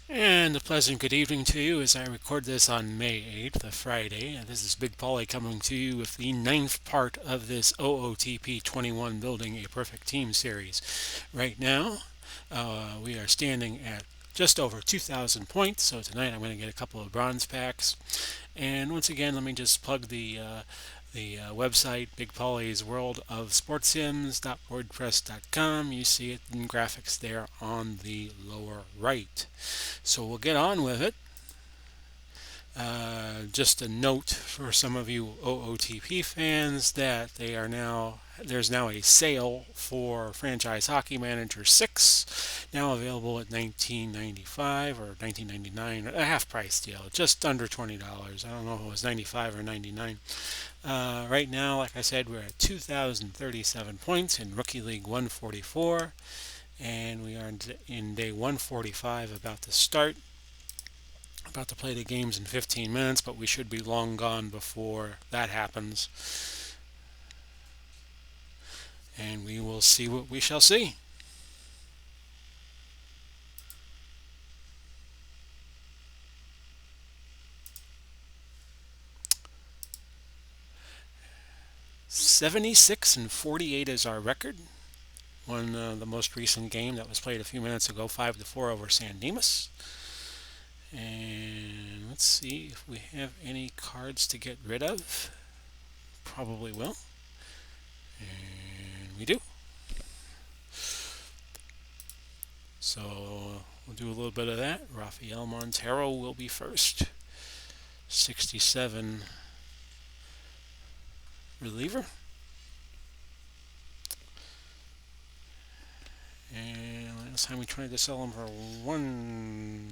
And a pleasant good evening to you as I record this on May 8th, a Friday. And this is Big Polly coming to you with the ninth part of this OOTP 21 Building a Perfect Team series. Right now, we are standing at just over 2,000 points, so tonight I'm going to get a couple of bronze packs. And once again, let me just plug the website, Big Polly's World of Sports Sims.wordpress.com. You see it in graphics there on the lower right. So we'll get on with it. Just a note for some of you OOTP fans that there's now a sale for Franchise Hockey Manager 6, now available at $19.95 or $19.99, a half price deal, just under $20. I don't know if it was $95 or $99. Right now, like I said, we're at 2,037 points in Rookie League 144, and we are in day 145, about to start. About to play the games in 15 minutes, but we should be long gone before that happens. And we will see what we shall see. $76-48 is our record. Won the most recent game that was played a few minutes ago, 5-4 over San Dimas. And let's see if we have any cards to get rid of. Probably will. And we do. So we'll do a little bit of that. Rafael Montero will be first. 67 reliever. And last time we tried to sell him for one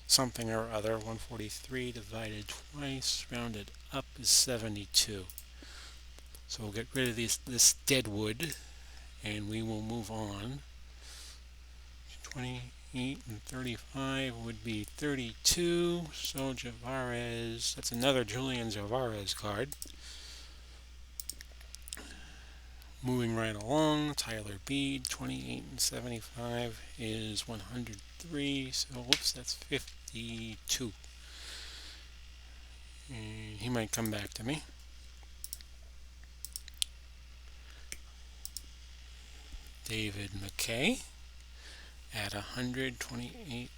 something or other. 143 divided twice, rounded up is 72. So we'll get rid of this dead wood, and we will move on. 28 and 35 would be 32. So Javarez, that's another Julian Javarez card. Moving right along, Tyler Beede, 28 and 75 is 103. So whoops, that's 52. And he might come back to me. David McKay at 100, 28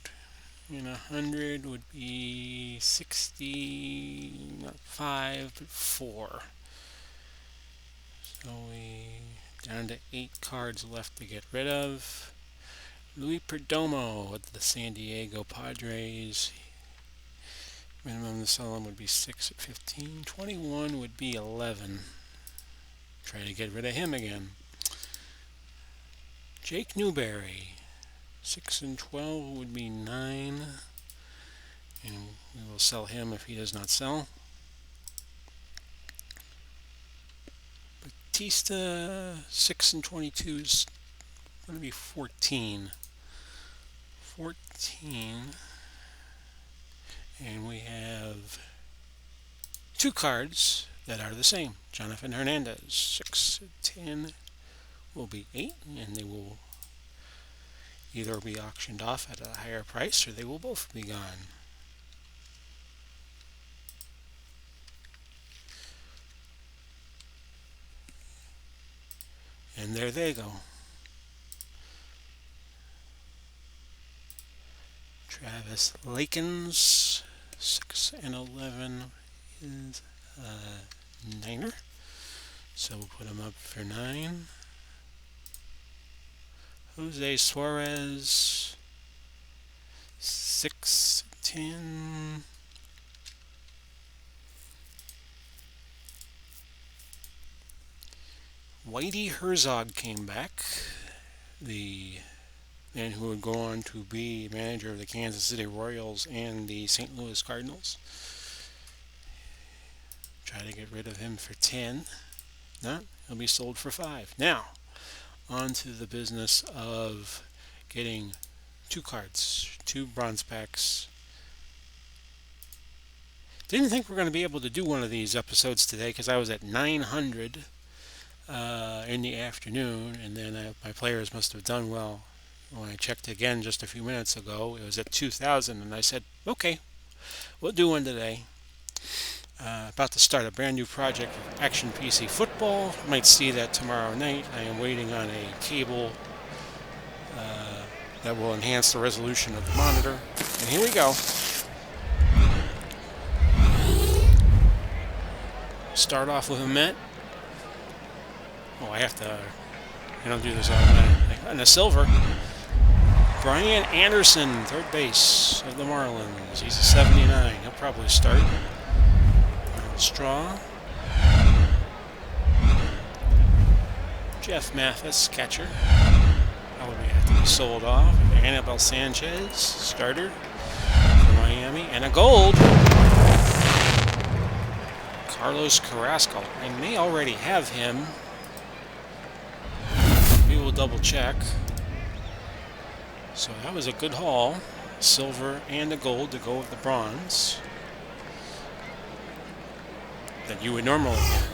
and 100 would be 60, not 5, but 4. So we down to 8 cards left to get rid of. Louis Perdomo with the San Diego Padres. Minimum to sell him would be 6 at 15. 21 would be 11. Try to get rid of him again. Jake Newberry. 6 and 12 would be 9. And we will sell him if he does not sell. Batista, 6 and 22 is going to be 14. 14. And we have 2 cards that are the same. Jonathan Hernandez, 6 and 10 will be 8, and they will either be auctioned off at a higher price or they will both be gone. And there they go. Travis Lakins, 6 and 11 is a Niner. So we'll put him up for 9. Jose Suarez, 6, 10. Whitey Herzog came back, the man who would go on to be manager of the Kansas City Royals and the St. Louis Cardinals. Try to get rid of him for 10. No, he'll be sold for 5. Now, on to the business of getting 2 cards, 2 bronze packs. Didn't think we're going to be able to do one of these episodes today because I was at 900 in the afternoon, and then my players must have done well When I checked again just a few minutes ago, it was at 2,000, and I said, okay, we'll do one today. About to start a brand new project with Action PC Football. Might see that tomorrow night. I am waiting on a cable that will enhance the resolution of the monitor. And here we go. Start off with a Met. Oh, I don't do this automatically. And a silver. Brian Anderson, third base of the Marlins. He's a 79. He'll probably start. Straw. Jeff Mathis, catcher. Probably have to be sold off. Anibal Sanchez, starter for Miami. And a gold. Carlos Carrasco. I may already have him. We will double check. So that was a good haul. Silver and a gold to go with the bronze that you would normally get.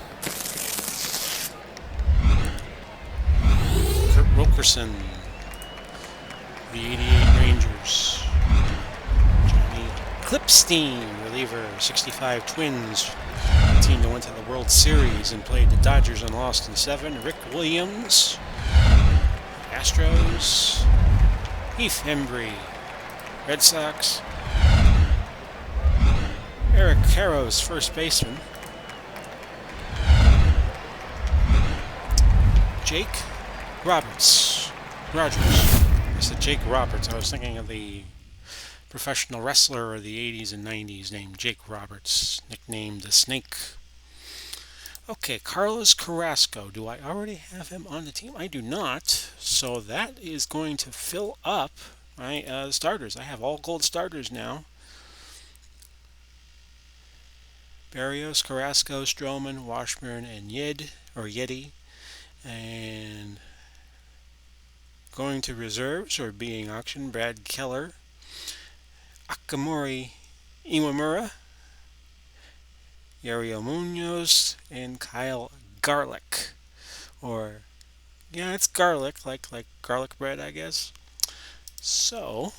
Kurt Wilkerson, the 88 Rangers. Johnny Clipstein, reliever, 65 Twins. The team that went to the World Series and played the Dodgers and lost in 7. Rick Williams, Astros. Heath Hembry, Red Sox. Eric Karros, first baseman. Jake Rogers. I said Jake Roberts. I was thinking of the professional wrestler of the 80s and 90s named Jake Roberts, nicknamed the Snake. Okay, Carlos Carrasco. Do I already have him on the team? I do not. So that is going to fill up my starters. I have all gold starters now. Barrios, Carrasco, Stroman, Washburn, and Yeti. And going to reserves or being auctioned, Brad Keller, Akamori Imamura, Yario Munoz, and Kyle Garlick. Or, yeah, it's garlic, like garlic bread, I guess. So,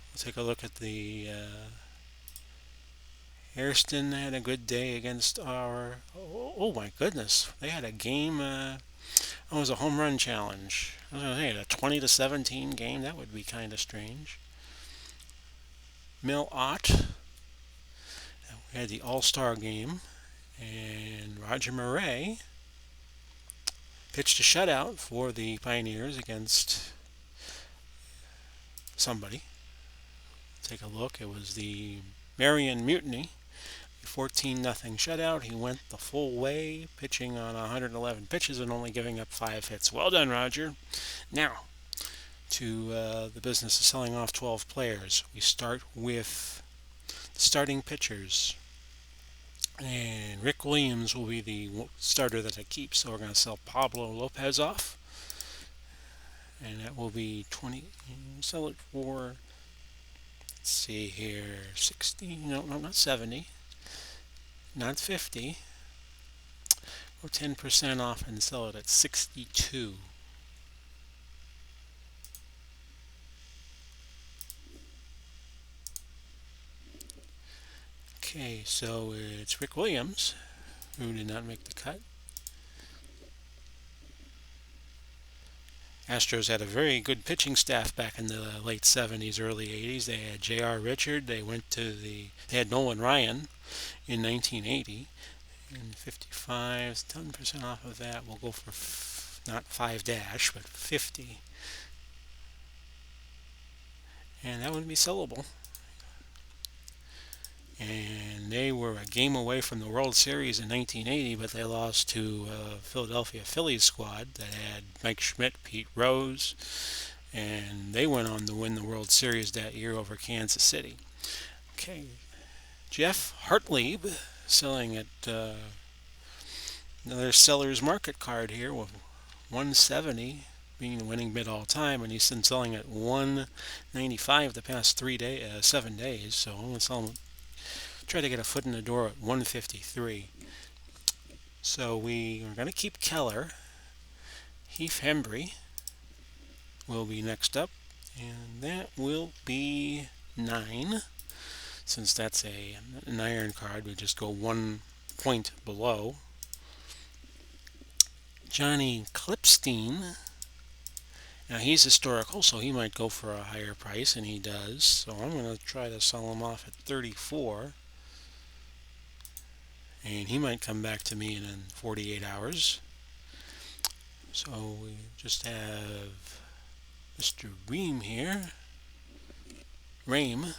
we'll take a look at the Hairston had a good day against our... Oh my goodness, they had a game... it was a home run challenge. I was going to say, a 20-17 game, that would be kind of strange. Mil Ott. We had the All-Star game. And Roger Murray pitched a shutout for the Pioneers against somebody. Take a look. It was the Marion Mutiny. 14-0 shutout. He went the full way, pitching on 111 pitches and only giving up 5 hits. Well done, Roger. Now, to the business of selling off 12 players. We start with the starting pitchers. And Rick Williams will be the starter that I keep. So we're going to sell Pablo Lopez off. And that will be 20. Sell it for, let's see here, 60. No, not 70. Not 50. Go 10% off and sell it at 62. Okay, so it's Rick Williams, who did not make the cut. Astros had a very good pitching staff back in the late 70s, early 80s. They had J.R. Richard. They had Nolan Ryan in 1980. And 55, 10% off of that. We'll go for not 5 dash, but 50. And that would be sellable. And they were a game away from the World Series in 1980, but they lost to Philadelphia Phillies squad that had Mike Schmidt, Pete Rose, and they went on to win the World Series that year over Kansas City. Okay, Jeff Hartlieb selling at another seller's market card here with 170 being the winning bid all time, and he's been selling at 195 the past 7 days. So I'm going to sell him. Try to get a foot in the door at 153. So we are going to keep Keller, Heath Hembry, will be next up, and that will be 9. Since that's an iron card, we just go 1 point below. Johnny Klipstein. Now he's historical, so he might go for a higher price, and he does. So I'm going to try to sell him off at 34. And he might come back to me in 48 hours. So we just have Mr. Ream here. Rame.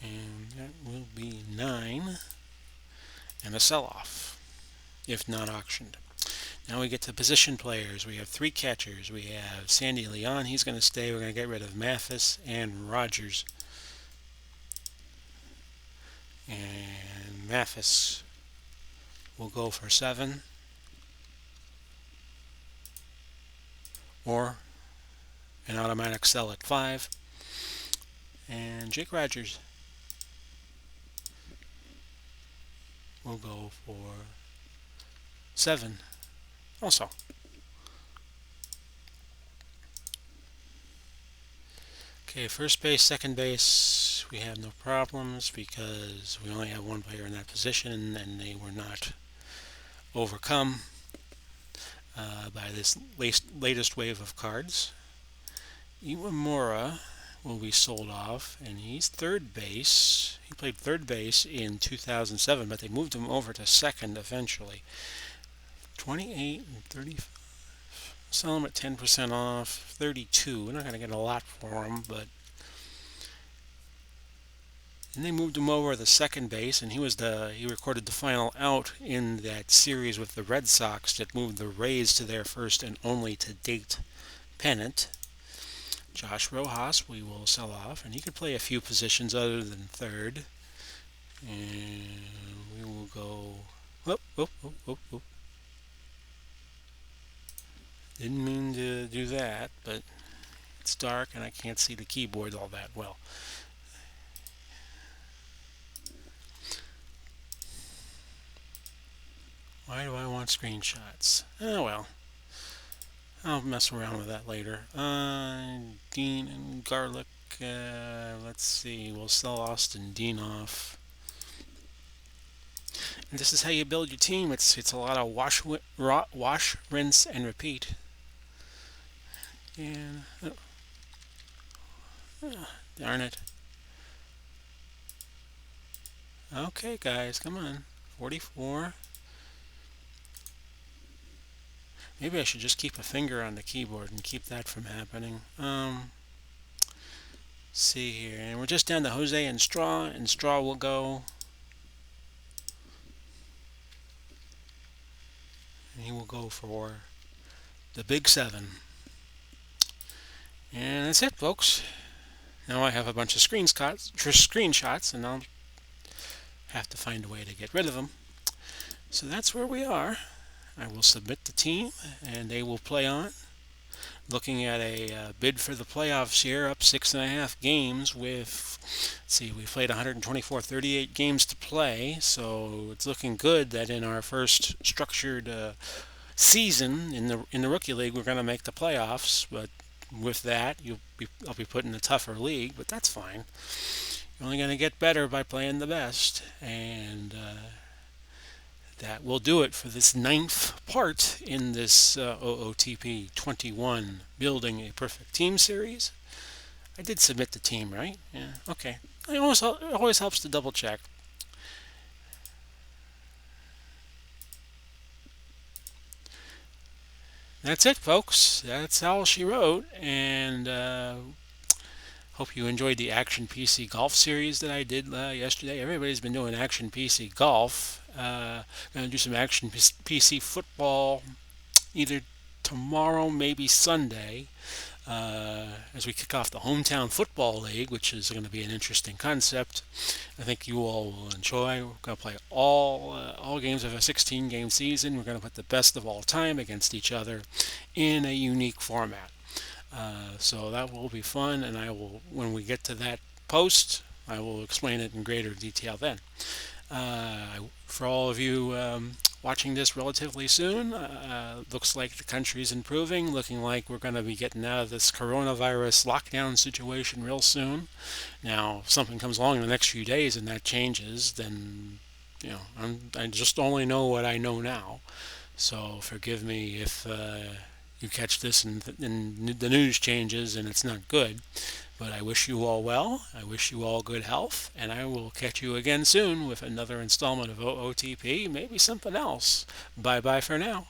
And that will be 9. And a sell-off, if not auctioned. Now we get to position players. We have 3 catchers. We have Sandy Leon. He's going to stay. We're going to get rid of Mathis and Rogers. And Mathis will go for 7. Or an automatic sell at 5. And Jake Rogers will go for 7 also. Okay, first base, second base, we have no problems because we only have 1 player in that position and they were not overcome by this latest wave of cards. Iwamura will be sold off, and he's third base. He played third base in 2007, but they moved him over to second eventually. 28 and 35. Sell him at 10% off. 32. We're not going to get a lot for him, but. And they moved him over to second base, and he recorded the final out in that series with the Red Sox that moved the Rays to their first and only to date pennant. Josh Rojas we will sell off, and he could play a few positions other than third. And we will go. Whoop, whoop, whoop, whoop, whoop. Didn't mean to do that, but it's dark and I can't see the keyboard all that well. Why do I want screenshots? Oh well. I'll mess around with that later. Dean and Garlic. Let's see. We'll sell Austin Dean off. And this is how you build your team. It's a lot of wash, rinse, and repeat. And darn it. Okay, guys, come on. 44. Maybe I should just keep a finger on the keyboard and keep that from happening. See here, and we're just down to Jose and Straw will go. And he will go for the big 7. And that's it, folks. Now I have a bunch of screenshots, and I'll have to find a way to get rid of them. So that's where we are. I will submit the team, and they will play on. Looking at a bid for the playoffs here, up 6.5 games with, let's see, we played 124, 38 games to play, so it's looking good that in our first structured season in the rookie league, we're going to make the playoffs. But with that, I'll be put in a tougher league, but that's fine. You're only going to get better by playing the best, and that will do it for this 9th part in this OOTP 21 Building a Perfect Team series. I did submit the team, right? Yeah, okay. It always helps to double check. That's it, folks. That's all she wrote, and hope you enjoyed the Action PC Golf series that I did yesterday. Everybody's been doing Action PC Golf. Going to do some Action PC football either tomorrow, maybe Sunday, as we kick off the Hometown Football League, which is going to be an interesting concept. I think you all will enjoy. We're going to play all games of a 16-game season. We're going to put the best of all time against each other in a unique format. So that will be fun, and when we get to that post, I will explain it in greater detail then. For all of you watching this relatively soon. Looks like the country's improving, looking like we're going to be getting out of this coronavirus lockdown situation real soon. Now, if something comes along in the next few days and that changes, then I just only know what I know now. So forgive me if you catch this and the news changes and it's not good. But I wish you all well. I wish you all good health. And I will catch you again soon with another installment of OOTP, maybe something else. Bye bye for now.